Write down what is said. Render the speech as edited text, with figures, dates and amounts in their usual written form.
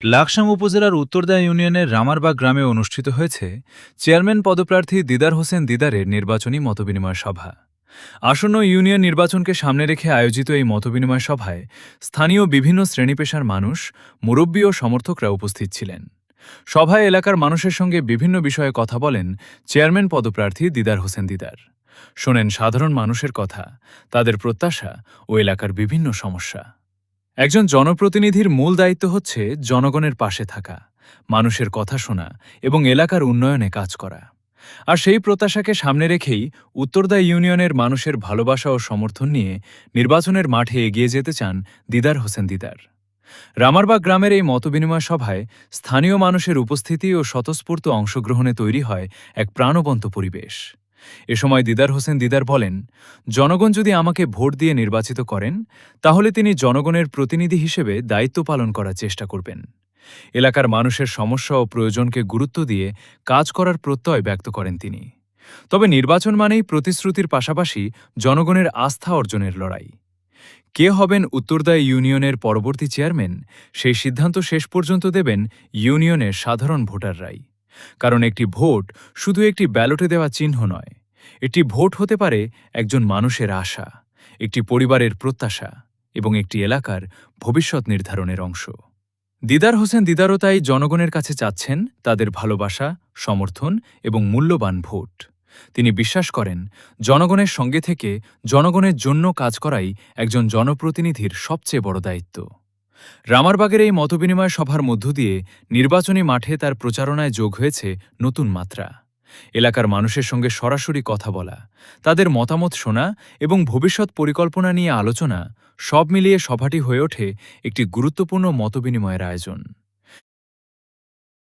লাকসাম উপজেলার উত্তরদা ইউনিয়নের রামারবাগ গ্রামে অনুষ্ঠিত হয়েছে চেয়ারম্যান পদপ্রার্থী দিদার হোসেন দিদারের নির্বাচনী মতবিনিময় সভা। আসন্ন ইউনিয়ন নির্বাচনকে সামনে রেখে আয়োজিত এই মতবিনিময় সভায় স্থানীয় বিভিন্ন শ্রেণীপেশার মানুষ, মুরব্বী ও সমর্থকরা উপস্থিত ছিলেন। সভায় এলাকার মানুষের সঙ্গে বিভিন্ন বিষয়ে কথা বলেন চেয়ারম্যান পদপ্রার্থী দিদার হোসেন দিদার। শোনেন সাধারণ মানুষের কথা, তাদের প্রত্যাশা ও এলাকার বিভিন্ন সমস্যা। একজন জনপ্রতিনিধির মূল দায়িত্ব হচ্ছে জনগণের পাশে থাকা, মানুষের কথা শোনা এবং এলাকার উন্নয়নে কাজ করা। আর সেই প্রত্যাশাকে সামনে রেখেই উত্তরদা ইউনিয়নের মানুষের ভালোবাসা ও সমর্থন নিয়ে নির্বাচনের মাঠে এগিয়ে যেতে চান দিদার হোসেন দিদার। রামারবাগ গ্রামের এই মতবিনিময় সভায় স্থানীয় মানুষের উপস্থিতি ও স্বতঃস্ফূর্ত অংশগ্রহণে তৈরি হয় এক প্রাণবন্ত পরিবেশ। এ সময় দিদার হোসেন দিদার বলেন, জনগণ যদি আমাকে ভোট দিয়ে নির্বাচিত করেন, তাহলে তিনি জনগণের প্রতিনিধি হিসেবে দায়িত্ব পালন করার চেষ্টা করবেন। এলাকার মানুষের সমস্যা ও প্রয়োজনকে গুরুত্ব দিয়ে কাজ করার প্রত্যয় ব্যক্ত করেন তিনি। তবে নির্বাচন মানেই প্রতিশ্রুতির পাশাপাশি জনগণের আস্থা অর্জনের লড়াই। কে হবেন উত্তরদা ইউনিয়নের পরবর্তী চেয়ারম্যান, সেই সিদ্ধান্ত শেষ পর্যন্ত দেবেন ইউনিয়নের সাধারণ ভোটাররাই। কারণ একটি ভোট শুধু একটি ব্যালটে দেওয়া চিহ্ন নয়, একটি ভোট হতে পারে একজন মানুষের আশা, একটি পরিবারের প্রত্যাশা এবং একটি এলাকার ভবিষ্যৎ নির্ধারণের অংশ। দিদার হোসেন দিদারও তাই জনগণের কাছে চাচ্ছেন তাদের ভালোবাসা, সমর্থন এবং মূল্যবান ভোট। তিনি বিশ্বাস করেন, জনগণের সঙ্গে থেকে জনগণের জন্য কাজ করাই একজন জনপ্রতিনিধির সবচেয়ে বড় দায়িত্ব। রামারবাগের এই মতবিনিময় সভার মধ্য দিয়ে নির্বাচনী মাঠে তার প্রচারণায় যোগ হয়েছে নতুন মাত্রা। এলাকার মানুষের সঙ্গে সরাসরি কথা বলা, তাদের মতামত শোনা এবং ভবিষ্যৎ পরিকল্পনা নিয়ে আলোচনা, সব মিলিয়ে সভাটি হয়ে ওঠে একটি গুরুত্বপূর্ণ মতবিনিময়ের আয়োজন।